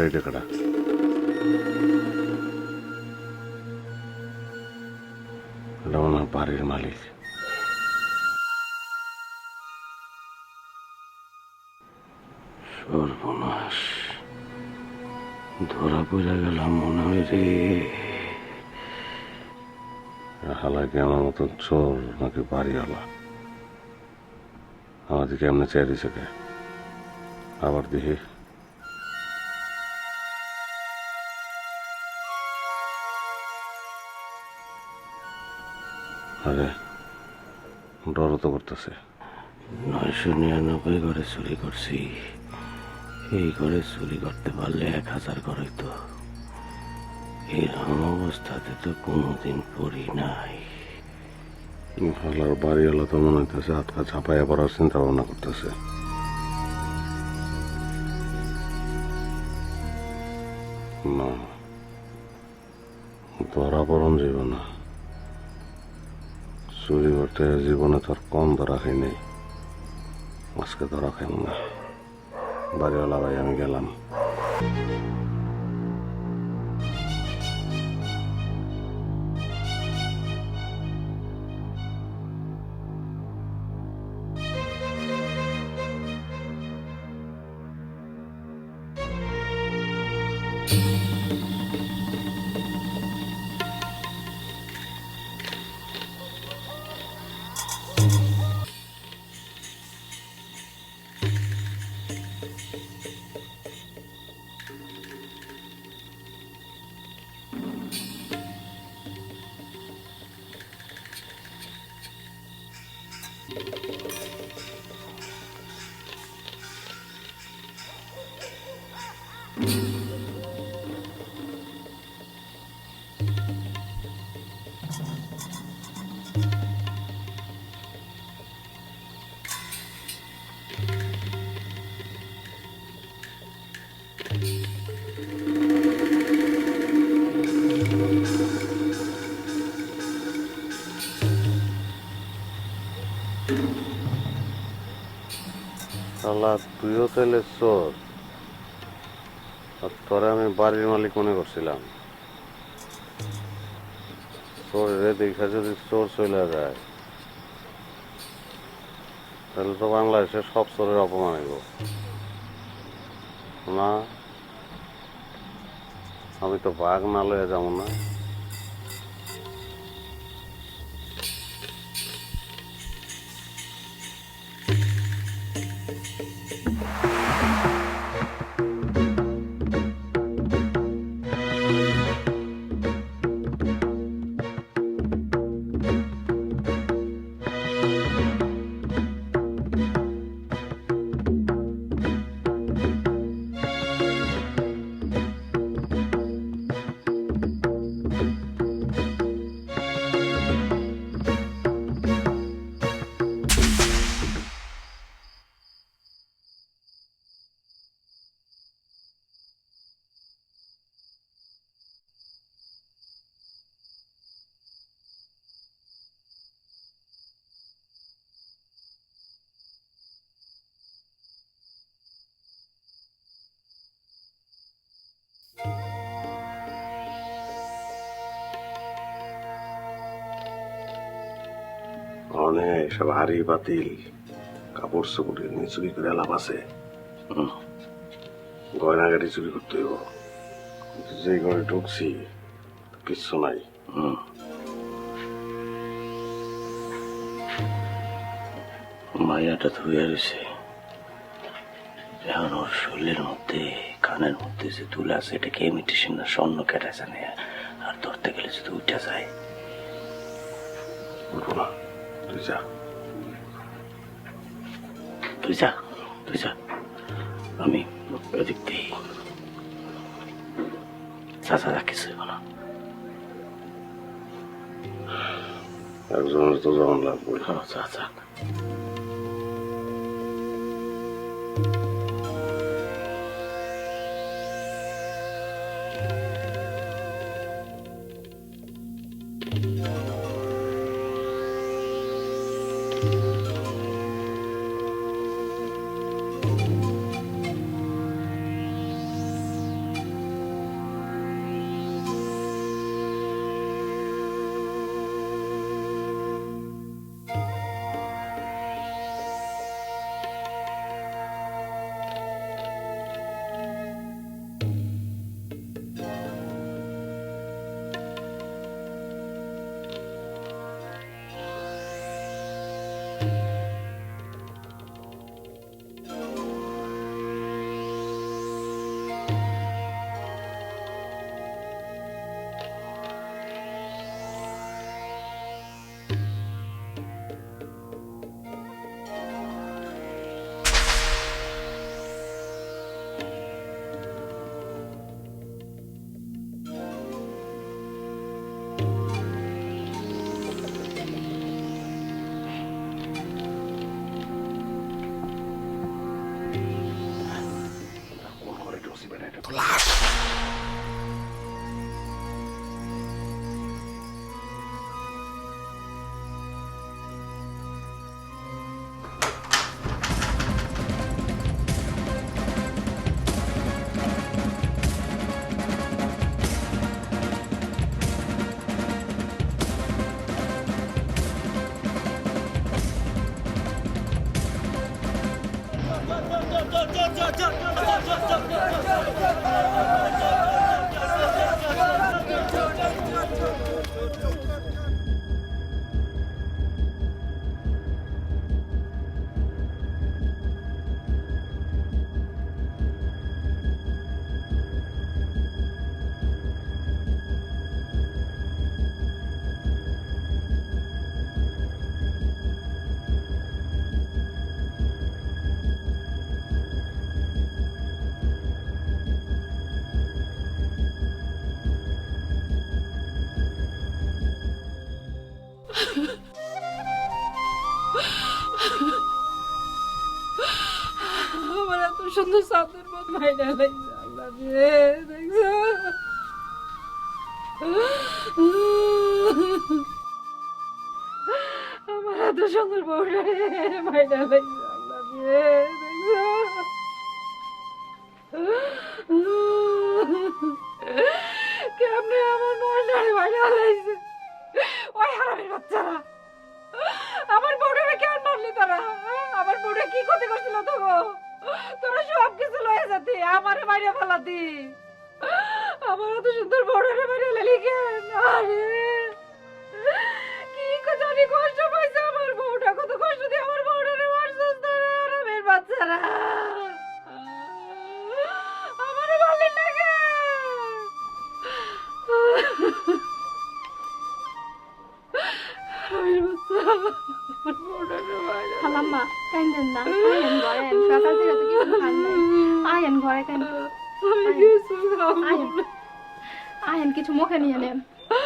এটা কাটা এটা ওনার বাড়ির মালিক। সর্বনাশ, ধরা পড়ে গেলাম মনে হয় রে। হালাকি আমার মতন চোর নাকি বাড়িওয়ালা? আমাদের কেমনে চেয়ে দিছে কে? আবার দেখি। আরে ডরও তো করতেছে। 999 ঘরে চুরি করছি, এই ঘরে চুরি করতে পারলে 1000 ঘরে তো। এরকম অবস্থাতে তো কোনোদিন পড়ি নাই। ভালার বাড়িওয়ালা তো মনে হইতেছে হাত পা ছাপাইয়া পড়ার চিন্তা ভাবনা করতেছে। না, ধরা পড়ন যাইব না। চুরি করতে জীবনে তোর কম ধরা খাই নেই, আজকে ধরা খাইব না। বাড়িওয়ালা ভাই আমি গেলাম। শালা তুইও তাহলে চোর, আর তোরে আমি বাড়ির মালিক মনে করছিলাম। চোরের দেখা যদি চোর চলে যায় তাহলে তো বাংলাদেশের সব চোরের অপমান হইব না। আমি তো বাঘ না লয়ে যাবো না। অনেক সব হাড়ি পাতিল কাপড় চোপড় নিয়ে চুরি করে লাভ আছে। গয়না গাড়ি চুরি করতে হইব, যে ঘরে ঢুকছি কিচ্ছু নাই। মাইয়াটা ধুয়ে রয়েছে, এখন ওর শরীরের মধ্যে কানের মধ্যে যে তুলে আছে এটাকে ইমিটেশন না স্বর্ণ কেটে জানে, আর ধরতে গেলে যদি উঠে যায়। উঠবো না, তুই যা তুই যা তুই যা, আমি এদিক দিই। চাচা যা কিছু না, একজনের তো যেমন লাগবে। যা যা। সুন্দর চাঁদের মত মাইনা লাগছে আল্লাহ রে, দেখছো? আমার এত সুন্দর বউটা রে মাইনা লাগছে আল্লাহ রে, দেখছো? কেমনে আমার মনটারে মাইনা লাগছে? ওই হারামির বাচ্চারা আমার বউটারে কেন মারলি তারা? আমার বউটা কি ক্ষতি করছিল তোগো? তোরা সব কিছু লয়ে যাতি, আমারে মাইরা ফেলাতি। আমার এত সুন্দর বউটারে মাইরা লালি কেন? আরে কি জানি কষ্ট পাইছে আমার বউটা, কত কষ্ট দিয়ে আমার বউটারে মারছিস তোরা হারামির বাচ্চারা। আমারে মারলি না কেন? খালাম্মা কাইন্দেন না, আয়েন ঘরে, সকাল থেকে তো কিছু খান নাই, আয়েন ঘরে আয়েন কিছু মুখে নিয়ে নেন,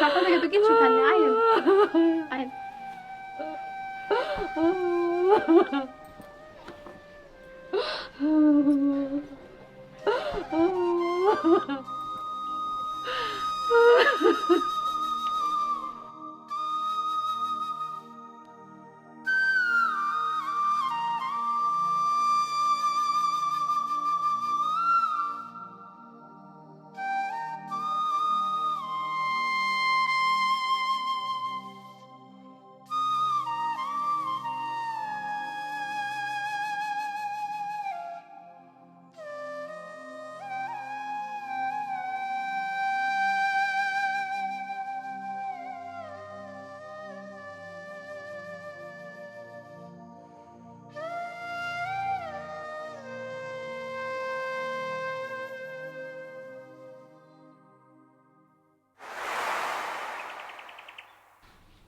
সকাল থেকে তো কিছু খান নাই, আয়েন আয়েন।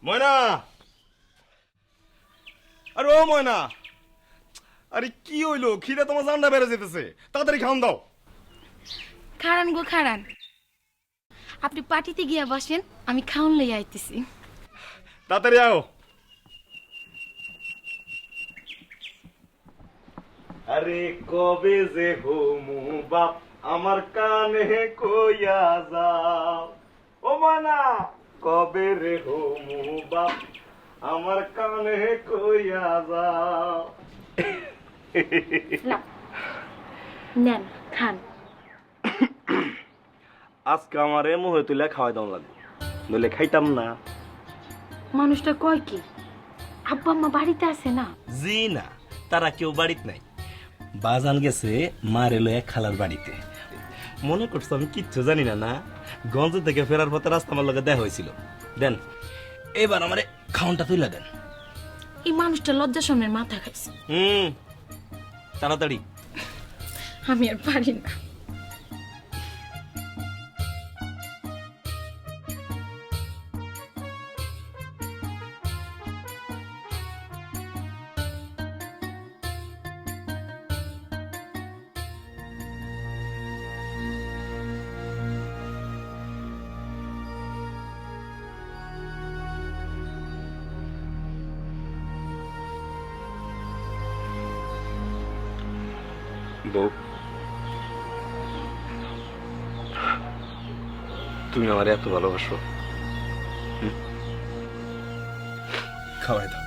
ময়না, আরে ও ময়না, আরে কি হইলো? খিদে তোমার জানটা বেড়ে যেতেছে, তাড়াতাড়ি খাওন দাও। খারান গো খারান, আপনি পার্টিতে গিয়া বসেন, আমি খাওন লই আইতেছি। তাড়াতাড়ি আও। আরে কবে যে হোমু বাপ আমার কানে কইয়া যাও, ও ময়না কবে রে হোমু বাপ আমার কানে কইয়া যাও। নেন খান। আজকে আমারে মুহে তুলে খাওয়াই দাও লাগবে, নইলে খাইতাম না। মানুষটা কয় কি, আব্বা আম্মা বাড়িতে আছে না? জি না, তারা কেউ বাড়িতে নাই। বাজান গেছে মার এলো এক খালার বাড়িতে। মনে করছো আমি কিচ্ছু জানি না? না, গঞ্জ থেকে ফেরার পথে রাস্তা আমার লগে দেখা হয়েছিল। দেন এবার আমারে খাওনটা তুইলা দেন। এই মানুষটা লজ্জা শরমের মাথা খাইছে। তাড়াতাড়ি। আমি আর পারি না। বউ, তুমি আমার এত ভালোবাসো? খাওয়াই দাও।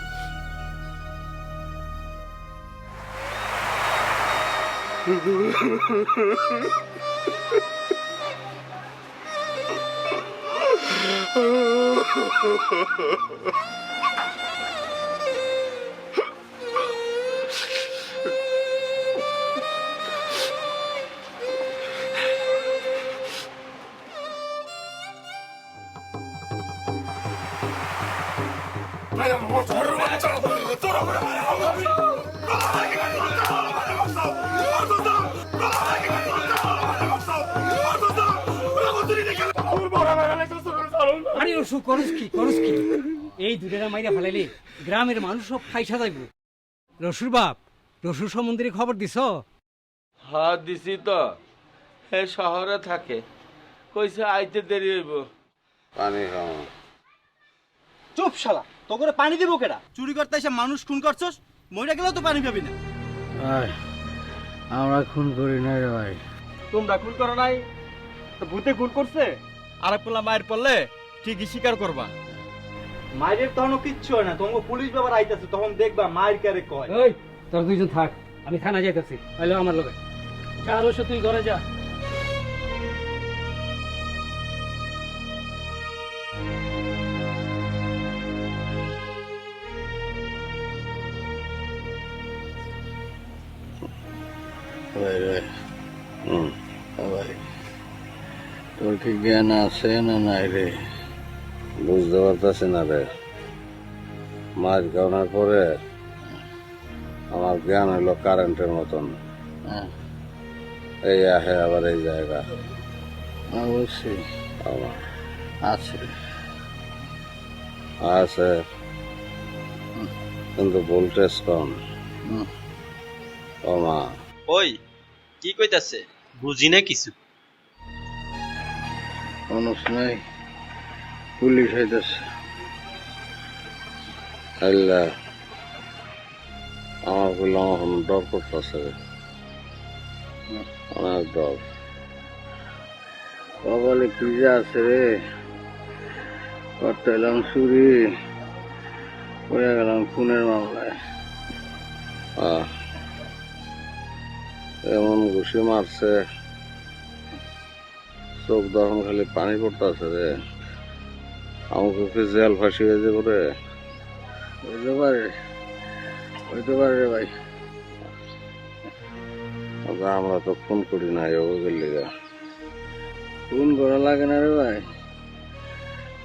আরে অসু করস কি এই দুটারা মাইরা ফেলাইলে গ্রামের মানুষ সব খাইসা যাইব। রসুর বাপ, রসুর সম্বন্ধে খবর দিছ? হ্যাঁ দিছি তো, হে শহরে থাকে, কইছে আইতে দেরি হইব। পানি খাও। চুপ শালা, তো করে পানি দিব কেডা? চুরি করতে এসে মানুষ খুন করছস, মইরা গেলেও তো পানি পাবি না। আমরা খুন করি না রে ভাই। তোমরা খুন করো নাই তো ভূতে খুন করছে? আর এক পোলা মায়ের পড়লে ঠিকই স্বীকার করবা। মায়ের তখন কিচ্ছু হয় না, তোমাকে পুলিশ বাবার আইতাছে, তখন দেখবা মায়ের কারে কয়। ওই তোর দুইজন থাক, আমি থানা যাইতেছি, হইলো আমার লোকে। যা রসু তুই ঘরে যা। ভাই রে, ভাই তোর কি জ্ঞান আছে না নাই রে? বুঝতে পারতেছি না রে। মাছ খাওয়ানোর পরে আমার জ্ঞান হলো কারেন্টের মতন, এই আহে আবার এই জায়গা। অবশ্যই আমার আছে আছে, কিন্তু ভোল্টেজ কম। মা ওই কি কইতাছে? বুঝি না কিছু। মানুষ নাই, পুলিশ হইতেছে। আল্লাহ, আমার বললাম এখন ডর করতেছে, অনেক ডর। কপালে কি যে আছে রে, করতে এলাম চুরি, পড়ে গেলাম খুনের মামলায়। এমন ঘুষি মারছে, চোখ তখন খালি পানি পড়তেছে রে। আমাকে কি জেল ফাঁসি হয়ে যাবো রে? হইতে পারে, হইতে পারে রে ভাই। আমরা তো খুন করি না, ওগুলোর লিগা খুন করা লাগে না রে ভাই।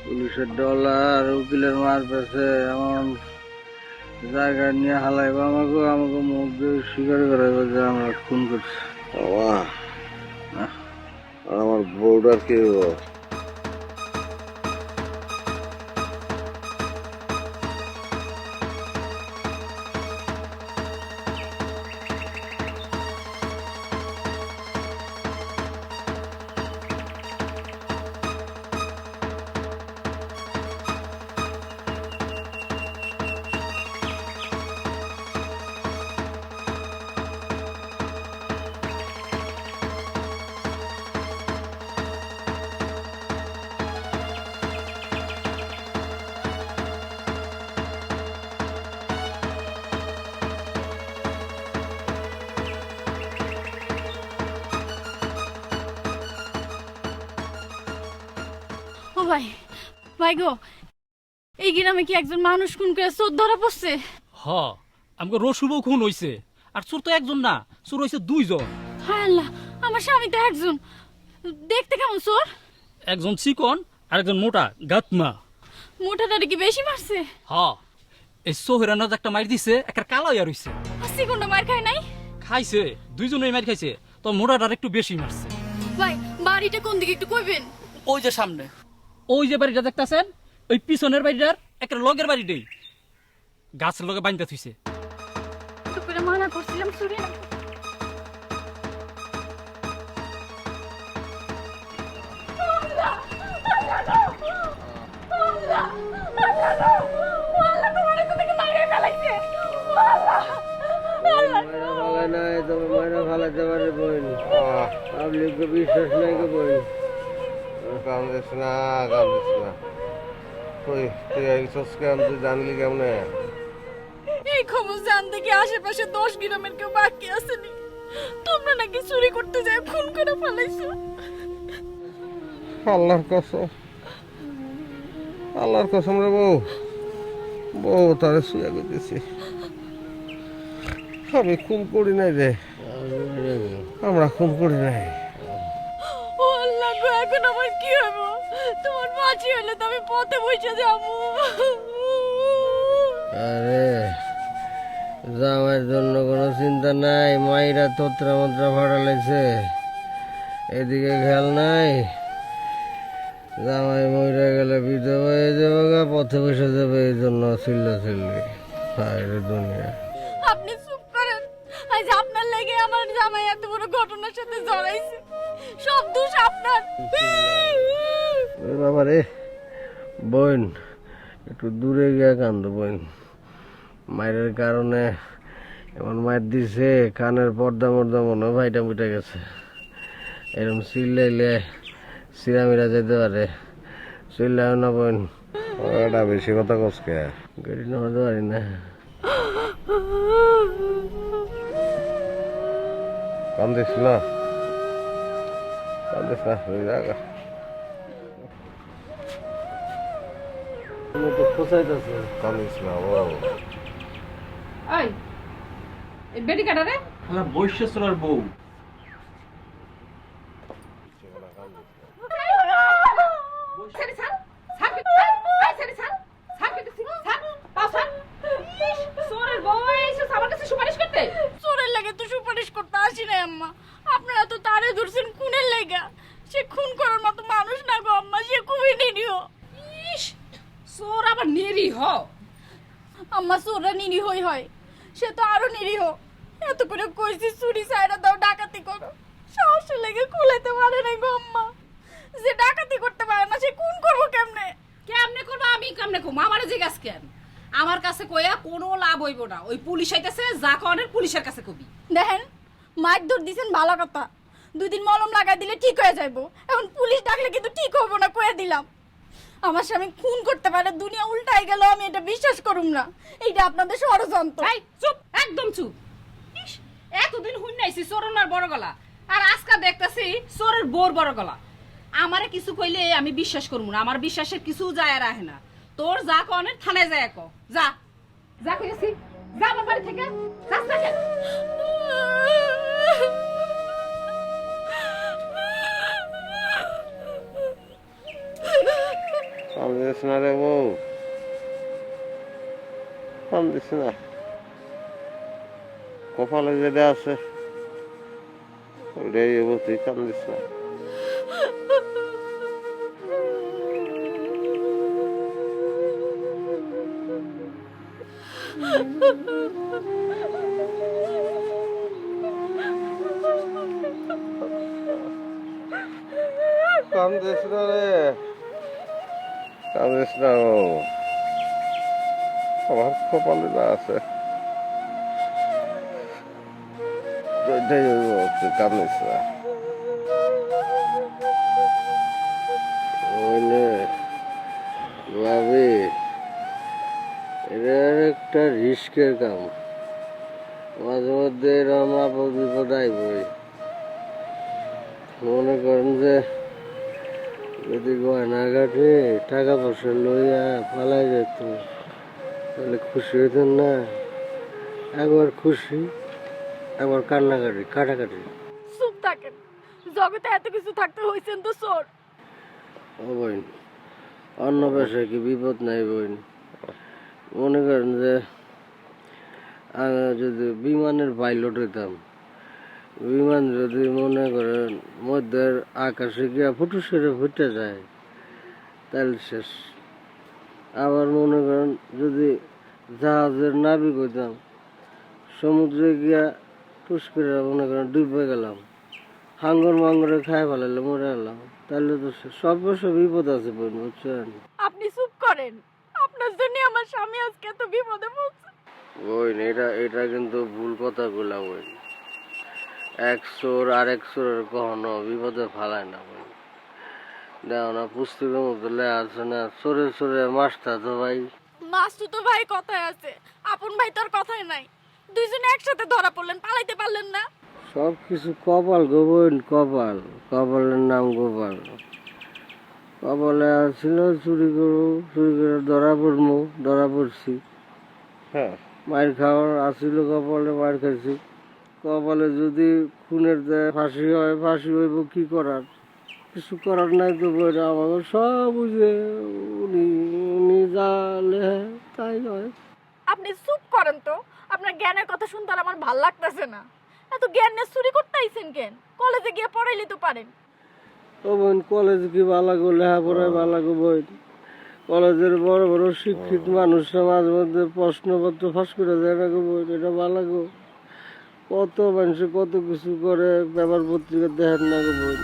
পুলিশের ডলার উকিলের মার পেছে এমন জায়গায় নিয়ে হালাইবো, আমাকে আমাকে মুখ দিয়ে স্বীকার করাইবো যে আমরা খুন করছি। আমার বউটার কি হবো? ও ভাই, ভাই গো, এই গ্রামে কি একজন মানুষ খুন করে চোর ধরা পড়ছে? হ, আমাকে রসু বউ খুন হইছে, আর চোর তো একজন না, চোর হইছে দুইজন। হায় আল্লাহ, আমার স্বামী তো একজন। দেখতে কেমন চোর? একজন চিকন আর একজন মোটা গাতমা। মোটাটারে কি বেশি মারছে? হ, এই সোহেরানাজ একটা মার দিছে, একটা কালো ইয়া রইছে। চিকনটা মার খায় নাই? খাইছে, দুইজনেই মার খাইছে, তো মোটাটার একটু বেশি মারছে। ভাই, বাড়িটা কোন দিকে একটু কইবেন? ওই যে সামনে, ওই যে বাড়িটা দেখতাছেন, ওই পিছনের বাড়িটার একটা লগের বাড়িটাই গাছের লগে বাঁধতে থইছে। তো করে মানা করছিলাম চুরি না। বিশ্বাস নাই গো বোন, কান্দিস না, কান্দিস না। তুই তুই জানলি কেমনে? এই খবর জানতে কি আশেপাশে 10 গ্রামের কেউ বাকি আসেনি? তোমরা নাকি চুরি করতে যায় খুন করে ফেলাইছো। আল্লাহর কসম, আল্লাহর কসম রে বউ, বউ তারে শুয়ে গেছি। আমি খুন করি নাই রে, আমরা খুন করি নাই। ও আল্লাহ গো, এখন আমার কি হবে? তোমার বাঁচি হলে তো আমি পথে বসে যাবো। আরে জামাইয়ের জন্য কোনো চিন্তা নাই, মাইরা তোত্রা মন্ত্রা ফাটালেছে, এদিকে খেয়াল নাই। জামাই মরে গেলে বিধবা হয়ে যাবো গা, পথে বসে যাবে, এই জন্য চিল্লি হায়রে দুনিয়া। আপনি চুপ করেন, আজ আপনার লেগে আমার জামাই এত বড় ঘটনার সাথে জড়াইছে, সব দোষ আপনার। বাবা রে বোন, একটু দূরে গিয়া কান্দ বোন। মায়ের কারণে এমন মার দিছে কানের পর্দা মর্দা মনে হয় ভাইটা মুটে গেছে। এরকম চিল্লাইলে সিরামিরা যেতে পারে। চিল্লাও না বোন, ওটা বেশি কথা কসকে গাড়ি নামাতে পারি না। কান্দিস না, কান্দিস না, জায়গা খোঁচাইতেছে। কান্দিস না ও। ওই এই বেটি কাটা রে? আমার বৈশ্যেশ্বরের বউ। ছাড়ি ছাড়, ছাড় কি? এই ছাড়ি ছাড়, ছাড় কি দিছি? ছাড়, পাও ছাড়। ইস, চোরের বউ এসে আমার কাছে সুপারিশ করতে। চোরের লাগে তো সুপারিশ করতে আসি না আম্মা, আপনারা তো তারে ধরছেন খুনের লেগা। সে খুন করার মতো মানুষ না গো আম্মা, সে খুবই নিরীহ। ইস, চোর আবার নিরীহ। আম্মা চোররা নিরীহ হয়, সে তো আরো নিরীহ। এত করে কইছি চুরি সাইরা দাও, ডাকাতি করো, সাহস লেগে খুলাইতে পারে না গো আম্মা। যে ডাকাতি করতে পারে না সে খুন করবো কেমনে? কেমনে করবো আমি, কেমনে করবো? আমারে জিজ্ঞাস কেন? আমার কাছে কইয়া কোনো লাভ হইব না। ওই পুলিশ আইতেছে, যা কনের পুলিশের কাছে কবি। দেখেন মাইক দৌড় দিছেন ভালো কথা, 2 দিন মলম লাগাই দিলে ঠিক হয়ে যাইবো। এখন পুলিশ ডাকলে কিন্তু ঠিক হবো না, কয়ে দিলাম। আমার স্বামী খুন করতে পারে, দুনিয়া উল্টাই গেল, আমি এটা বিশ্বাস করুম না। এইটা আপনাদের ষড়যন্ত্র। এই চুপ, একদম চুপ। ইস, এতদিন হুন নাইছি চোরনার বড় গলা, আর আজকে দেখতেছি চোরের বোর বড় গলা। আমারে কিছু কইলে আমি বিশ্বাস করবো না, আমার বিশ্বাসের কিছু যায় আর আহে না। তোর যা কনের থানায় যায় কো, যা যা কইছি, যা আমার বাড়ি থেকে, রাস্তা কেন? কান্দিস না রে বউ, কান্দিস না। কপালে যেটা আছে ওইটাই তুই কান্দিস না। কান্দিস না রে, কান্দিস না। ও আমার কপালে যা আছে ওইটাই হইব, তুই কান্দিস না। ভাবি এটা একটা রিস্কের কাম। মাঝে মধ্যে এরকম আপদ বিপদ আইবই। মনে করেন যে যদি গয়না ঘাটে টাকা পয়সা লইয়া পালাই যেত তাহলে খুশি হইতেন না? একবার খুশি, একবার কান্নাকাটি, কাটাকাটি। চুপ থাকেন, জগতে এত কিছু থাকতে হইছেন তো চোর। ও বোন, অন্য পেশায় কি বিপদ নাই বোন? মনে করেন যে আমি যদি বিমানের পাইলট হইতাম, বিমান যদি মনে করেন মধ্যের আকাশে গিয়া ফুটুসেরে ফুটে যায় তাহলে শেষ। আবার মনে করেন যদি জাহাজের নাবিক হইতাম, সমুদ্রে গিয়া টুস করে মনে করেন ডুবে গেলাম, হাঙ্গর মাঙ্গরে খায় ফেলালে মরে গেলাম, তাহলে তো সব বছর বিপদ আছে বোন, বুঝছেন? আপনি চুপ করেন, আপনার জন্য আমার স্বামী আজকে এত বিপদে পড়ছে। বোন এটা কিন্তু ভুল কথা বলা বোন। এক চোর আর এক চোরের কখনো বিপদে ফালায় না বোন। দেখো না পুস্তকের মধ্যে লেখা আছে না, চোরে চোরে মাস্টা তো ভাই। মাস্তু তো ভাই কথায় আছে, আপন ভাই তোর কথাই নাই। দুইজনে একসাথে ধরা পড়লেন, পালাইতে পারলেন না। সব কিছু কপাল গো বোন, কপাল। কপালের নাম গোপাল। কপালে আসছিল চুরি করবো, চুরি করে ধরা পড়বো, ধরা পড়ছি। হ্যাঁ, মায়ের খাওয়ার আসছিল কপালে, মায়ের খাইছি। কপালে যদি খুনের দেয় ফাঁসি হয়, ফাঁসি হইব, কি করার? কিছু করার নাই তো বইটা। আমাকে সব বুঝে উনি উনি যা লেখে তাই হয়। আপনি চুপ করেন তো, আপনার জ্ঞানের কথা শুনতে আর আমার ভাল লাগতেছে না। এত জ্ঞান নিয়ে চুরি করতে আইছেন কেন? কলেজে গিয়ে পড়াইলে তো পারেন। ও বোন, কলেজ কি ভালো লেখাপড়ায় ভালো বোন? কলেজের বড় বড় শিক্ষিত মানুষরা মাঝে মধ্যে প্রশ্নপত্র ফাঁস করে যায় না গো বোন, এটা ভালো গো। কত মানুষ কত কিছু করে, পেপার পত্রিকা দেখেন না গো বোন।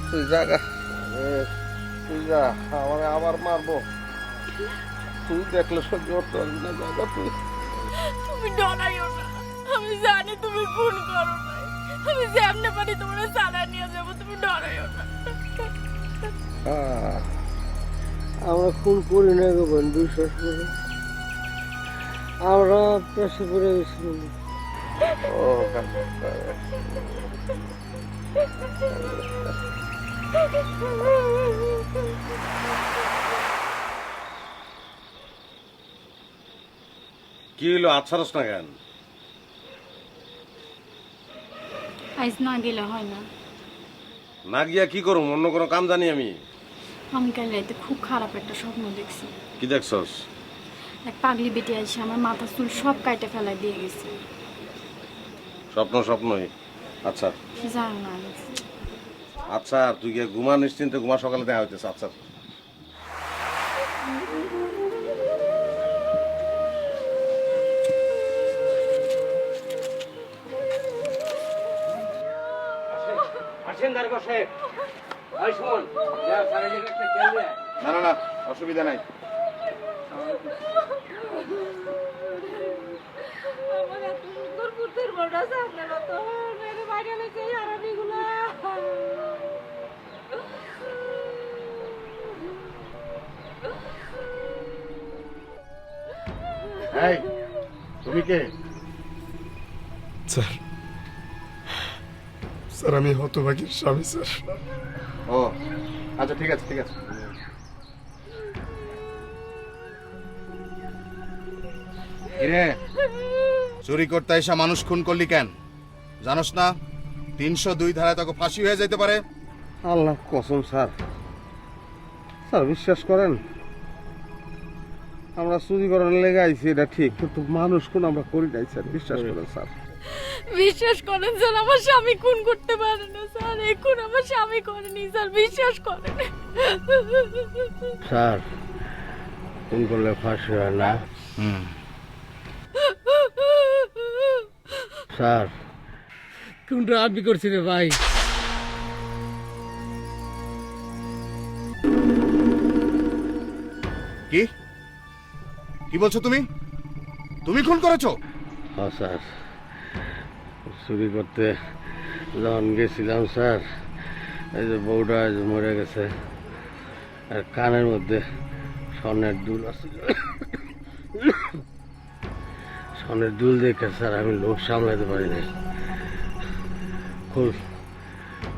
তুই জাগা তুই যা, আমার আবার মারবো। তুই দেখলে সহ্য করতে পারবি না, জায়গা তুই। তুমি ডরাইও না, আমি জানি তুমি খুন করো নাই। আমি যেমনে পারি তোমরা সারা নিয়ে যাবো, তুমি ডরাইও না। আমরা খুন করি না গো বোন, বিশ্বাস করো। আমরা পেশে পড়ে গেছিলাম। ও কি হইলো, আচ্ছারস না কেন? আইস না গেলে হয় না। না গিয়া কি করুম? অন্য কোনো কাম জানি আমি? আমি কাল রাতে খুব খারাপ একটা স্বপ্ন দেখছি। কি দেখছস? এক পাগলি বেটি আইসে আমার মাথা চুল সব কাইটে ফেলাই দিয়ে গেছে। স্বপ্নই। আচ্ছা জানো না, আচ্ছা, তুই গিয়ে ঘুমা, নিশ্চিন্তে ঘুমা, সকালে দেখা হইতেছে। আচ্ছা আসেন দারোগা সাহেব। এই শোন, যা সারা জায়গা একটা খেয়াল দে। না না না, অসুবিধা নাই। আমার এত সুন্দর পুত্রের বড় সামনে তো মেরে বাইরে লেগে এই আরামিগুলা। এই, তুমি কে? স্যার, স্যার আমি হতভাগীর স্বামী স্যার। ও আচ্ছা, ঠিক আছে ঠিক আছে। কিরে, চুরি করতে এসে মানুষ খুন করলি কেন? জানোস না 302 ধারায় তোকে ফাঁসি হয়ে যেতে পারে? আল্লাহ কসম স্যার, স্যার বিশ্বাস করেন, আমরা চুরি করার লেগে আইছি এটা ঠিক, কিন্তু মানুষ কোন আমরা করি নাই স্যার, বিশ্বাস করেন স্যার। বিশ্বাস করেন স্যার, আমার স্বামী খুন করতে পারে না স্যার। এই খুন আমার স্বামী করেনি স্যার, বিশ্বাস করেন। স্যার খুন করলে ফাঁসি হয় না স্যার। কোনটা আমি করছি রে ভাই? কি কি বলছো তুমি? তুমি খুন করেছো? হ্যাঁ স্যার, চুরি করতে যখন গেছিলাম স্যার, এই যে বউটা আজ মরে গেছে, আর কানের মধ্যে স্বর্ণের দুল আছে। স্বর্ণের দুল দেখে স্যার আমি লোক সামলাতে পারি নাই।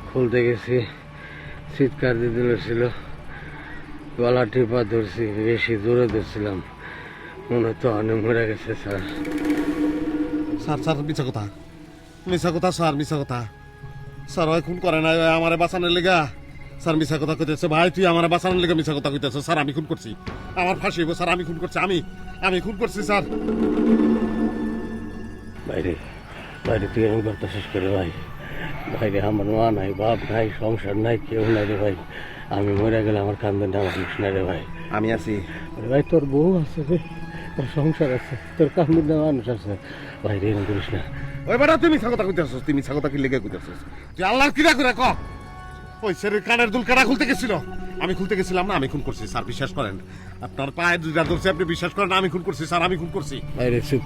খুলতে গেছি, চিৎকার দিতে লেগেছিল, গলা টিপা ধরছি, বেশি জোরে ধরছিলাম, মনে হয় তো অনেক মরে গেছে স্যার। স্যার স্যার মিছা কথা, মিছা কথা স্যার, মিছা কথা। স্যার ওই খুন করে না, ওই আমারে বাঁচানোর লেগা স্যার মিছা কথা কইতেছে। ভাই তুই আমার বাঁচানোর লেগে মিছা কথা কইতেছ। স্যার আমি খুন করছি, আমার ফাঁসি হইব স্যার, আমি খুন করছি, আমি খুন করছি স্যার। বাইরে বাইরে তুই এরকম করতে শেষ করে ভাই। বাইরে আমার মা নাই, বাপ নাই, সংসার নাই, কেউ নাই রে ভাই। আমি মরে গেলে আমার কান্দে না মানুষ নাই রে ভাই। আমি আছি ভাই, তোর বউ আছে রে, তোর সংসার আছে, তোর কান্দে না মানুষ আছে। ভাই এরকম করিস না। ওই বেটা তুই মিছা কথা কইতেছস, তুই মিছা কথা কি লেগে কইতেছস? তুই আল্লাহর কিরা করে ক। ওই ছেলের কানের দুল কারা খুলতে গেছিল? আমি খুলতে গেছিলাম না, আমি খুন করছি স্যার, বিশ্বাস করেন। আপনার পায়ে দুইটা ধরছি, আপনি বিশ্বাস করেন আমি খুন করছি স্যার, আমি খুন করছি। বাইরে চুপ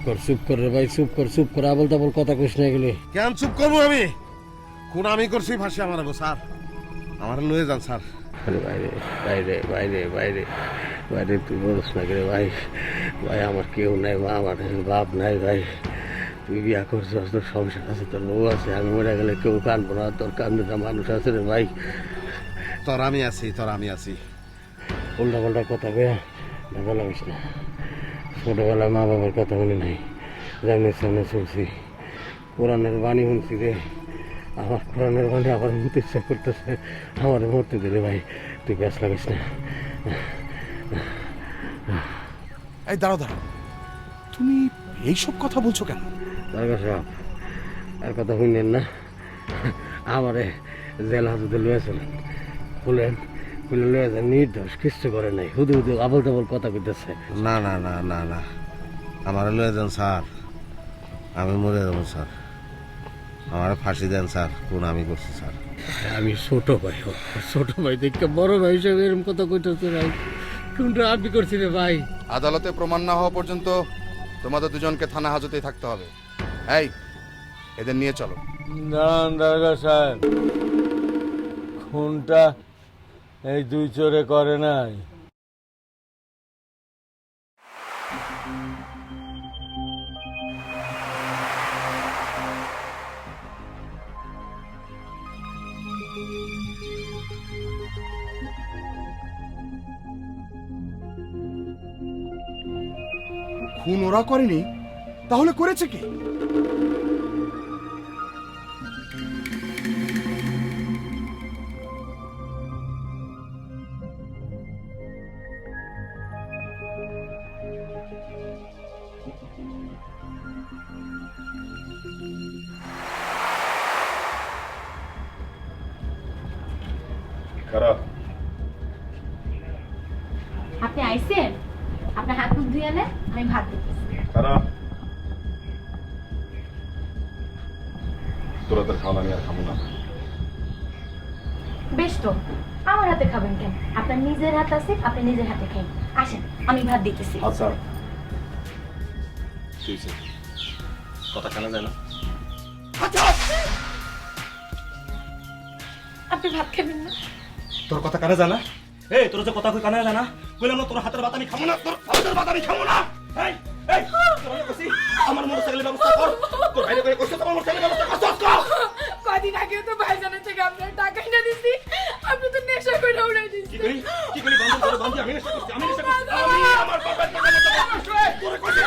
কর রে ভাই, চুপ কর, আবল তাবল কথা কইস না এগুলি। কেন চুপ করবো আমি? খুন আমি করছি, ফাঁসি আমার হবো স্যার, আমার লয়ে যান স্যার। আরে বাইরে বাইরে বাইরে বাইরে বাইরে তুই বলিস না রে ভাই। ভাই আমার কেউ নাই, মা আমার বাপ নাই ভাই। তুই বিয়া করছিস, তোর সংসার আছে, তোর বউ আছে, আমি মরে গেলে কেউ কানবো না, তোর কান্দে না মানুষ আছে রে ভাই। তোর আমি আছি, তোর আমি আছি। উল্টা পাল্টা কথা বেয়া ভালো লাগিস না। ছোটবেলায় মা বাবার কথা শুনি নাই, যেমনি সামনে শুনছি, কোরআনের বাণী শুনছি রে। আমার কোরআনের বাণী আবার মরতে ইচ্ছা করতেছে, আমার মরতে দিলে ভাই, তুই ব্যাস লাগিস না। এই দাঁড়াও দাঁড়াও, তুমি এইসব কথা বলছো কেন? দারোগা সাহেব, আর কথা শুনলেন না? আমারে জেল হাজতে লয়েছিলেন, খুলে লয়ে যান, নির্দোষ, কিচ্ছু করে নাই, হুদু আবল তাবল কথা কইতেছে। না না না না না, আমার লয়ে যান স্যার, আমি মরে যাবো স্যার, আমার ফাঁসি দেন স্যার, কোন আমি করছি স্যার। আমি ছোট ভাই, ছোট ভাই দেখে বড় ভাই হিসেবে এরকম কথা কইতেছে ভাই। কোনটা আমি করছি রে ভাই? আদালতে প্রমাণ না হওয়া পর্যন্ত তোমাদের দুজনকে থানা হাজতেই থাকতে হবে। এই এদের নিয়ে চলো। দাঁড়ান দারোগা সাহেব, খুনটা এই দুই চোরে করে নাই। খুন ওরা করেনি, তাহলে করেছে কি? আপনি আইছেন, আপনার হাত মুখ ধুয়ে এলে আমি ভাত দিতেছি। তোরা তোর খাওয়া আমি আর খাবো না। বেশ তো, আমার হাতে খাবেন কেন? আপনার নিজের হাত আছে, আপনি নিজের হাতে খাই। আসেন, আমি ভাত দিতেছি। আচ্ছা কথা কেন যায় না? আপনি ভাত খাবেন না? তোর কথা কানে জানা? এই তোর যে কথা কই কানে জানা? কইলাম না তোর হাতের ভাত আমি খাবো না, তোর হাতের ভাত আমি খাবো না। এই এই তোর কইছি আমার মোটরসাইকেলের ব্যবস্থা কর। তোর ভাইরে কই কইছ তোমার মোটরসাইকেলের ব্যবস্থা কর। কদিন আগেও তো ভাইজানের থেকে আপনার টাকা এনে দিছি, আপনি তো নেশা করে উড়াই দিচ্ছি। কি করি বন্ধ আমি নেশা করছি, আমি আমার বাবার টাকা মতো তোরে কইছি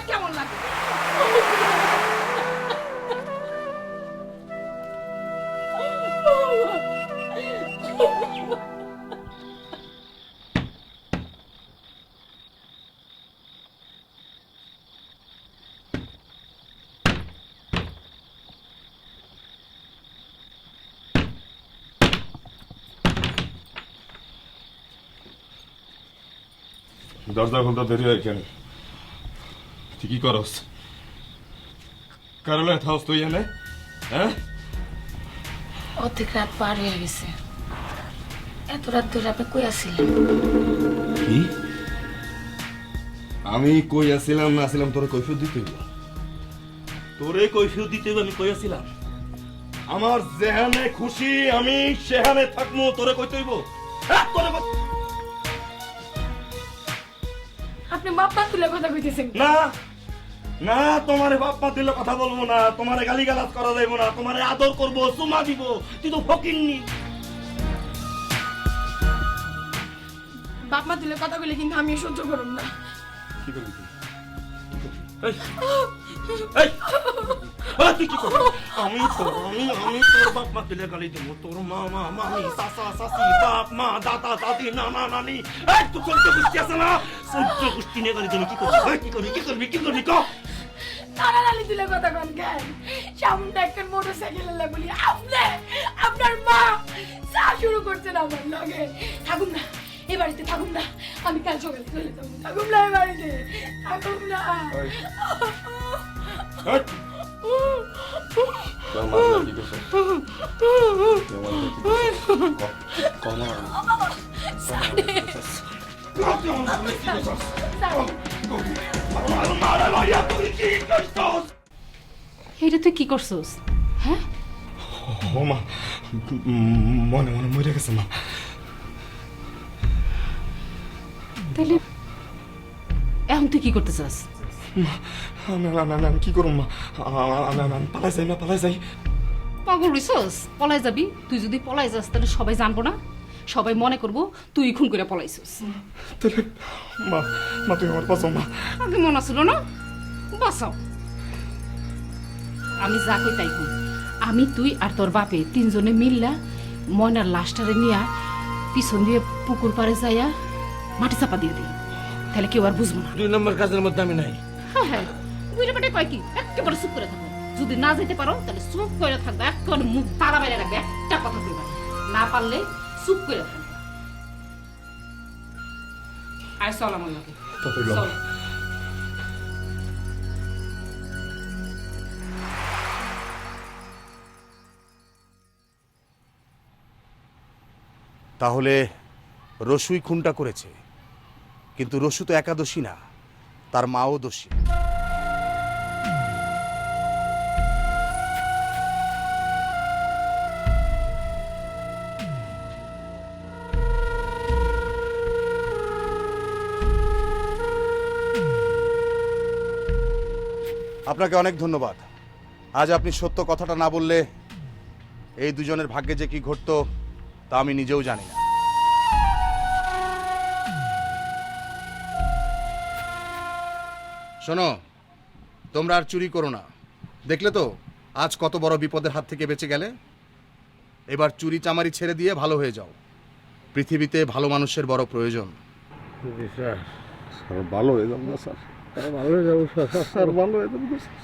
কেমন লাগে? দরজা খুলতে দেরি হয় কেন? ঠিকই করস। কারলে থাকস তুই এনে? হ্যাঁ, অর্ধেক রাত পার হয়ে গেছে। এত রাত ধরে আপনি কই আছিলেন? কি আমি কই আসছিলাম না আসছিলাম তোরে কৈফিয়ত দিতে হইব। তোরে কৈফিয়ত দিতে হবে আমি কই আছিলাম? আমার যেহানে খুশি আমি সেহানে থাকবো, তোরে কইতে হইব? আপনি মাপা তুলে কথা কইতেছেন? না না, তোমারে বাপ মা দিলে কথা বলবো না, তোমারে গালিগালাজ করা যাইব না, তোমারে আদর করবো, চুমা দিব। তুই তো ফকিন্নি। বাপ মা তুলে কথা বলে কিন্তু আমি সহ্য করব না। কি করবি তুই? এই, এই, তুই কি করবি? আমি তোর বাপ মা দিলে গালি দেবো। তোর মামা মামি চাচা চাচি বাপ মা দাদা দাদি নানা নানি, এই তুই চোদ্দ গোষ্ঠী আছে না, 14 গোষ্ঠী নিয়ে গালি দেবো। কি করবি? কি করবি ক? তারা লালি তুলে কথা কন কেন? সামনে একটা মোটরসাইকেল বলি আপনি আপনার মা চা শুরু করছেন আমার লগে। থাকুন না এ বাড়িতে, থাকুন না, আমি কাল সকালে চলে যাবো। থাকুন না এ বাড়িতে, থাকুন না। তোর মা কি করছে? এটা তুই কি করছস? হ্যাঁ, ও মা, মনে মনে মরে গেছে মা। তাহলে এখন তুই কি করতে চাস? আমি কি করুম মা? আমি পালাই যাই। পাগল হইছস? পলাই যাবি? তুই যদি পলাই যাস তাহলে সবাই জানবো না, সবাই মনে করবো তুই খুন করে পলাইছস। তাহলে মা তুই আমার বাঁচাও মা। আগে মনে ছিল না, বাঁচাও। আমি যা কই তাই কই। আমি তুই আর তোর বাপে তিনজনে মিললা ময়নার লাশটারে নিয়া পিছন দিয়ে পুকুর পাড়ে যাইয়া মাটি চাপা দিয়ে দিই। তাহলে কেউ আর বুঝবো না। 2 নম্বর কাজের মধ্যে আমি নাই। হ্যাঁ হ্যাঁ, বুঝে বেটে কয় কি একেবারে চুপ করে থাকো। যদি না যেতে পারো তাহলে চুপ করে থাকবে, একেবারে মুখ তাড়া বাইরে রাখবে, একটা কথা কইবা না, পারলে চুপ করে থাকবে। আয় চল আমার লগে, চল। তাহলে রসুই খুনটা করেছে, কিন্তু রসু তো একা দোষী না, তার মাও দোষী। আপনাকে অনেক ধন্যবাদ। আজ আপনি সত্য কথাটা না বললে এই দুজনের ভাগ্যে যে কি ঘটতো তা আমি নিজেও জানি না। শোনো, তোমরা আর চুরি করো না। দেখলে তো আজ কত বড় বিপদের হাত থেকে বেঁচে গেলে। এবার চুরি চামারি ছেড়ে দিয়ে ভালো হয়ে যাও। পৃথিবীতে ভালো মানুষের বড় প্রয়োজন। স্যার স্যার ভালো হয়ে যাবো না স্যার, ভালো হয়ে যাবো স্যার। স্যার ভালো হয়ে যাবো না স্যার।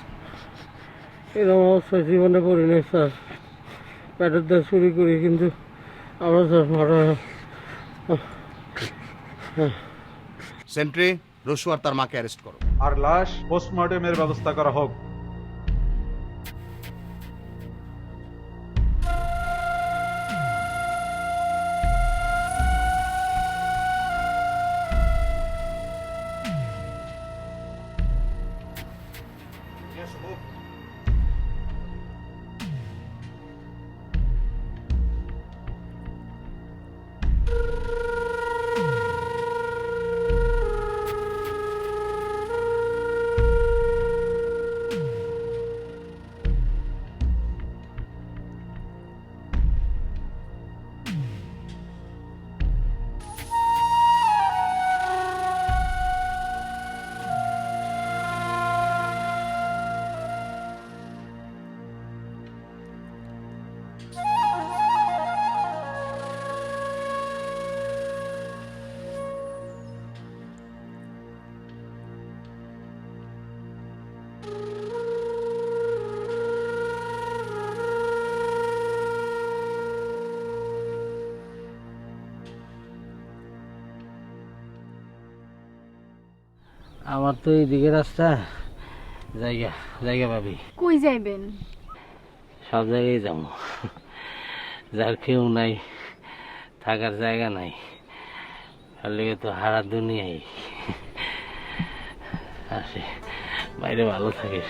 এরকম অবস্থা জীবনে করি নাই স্যার। পেটের দায় চুরি করি, কিন্তু আমরা স্যার মারা। সেন্ট্রি, রসু আর তার মাকে অ্যারেস্ট করো। আর লাশ পোস্টমর্টেমের ব্যবস্থা করা হোক। আমার তো এইদিকে রাস্তা, জায়গা জায়গা পাবি। কই যাইবেন? সব জায়গায় যাবো। যার কেউ নাই, থাকার জায়গা নাই, তার লেগে তো হারা দুনিয়ায় আসে। বাইরে ভালো থাকিস।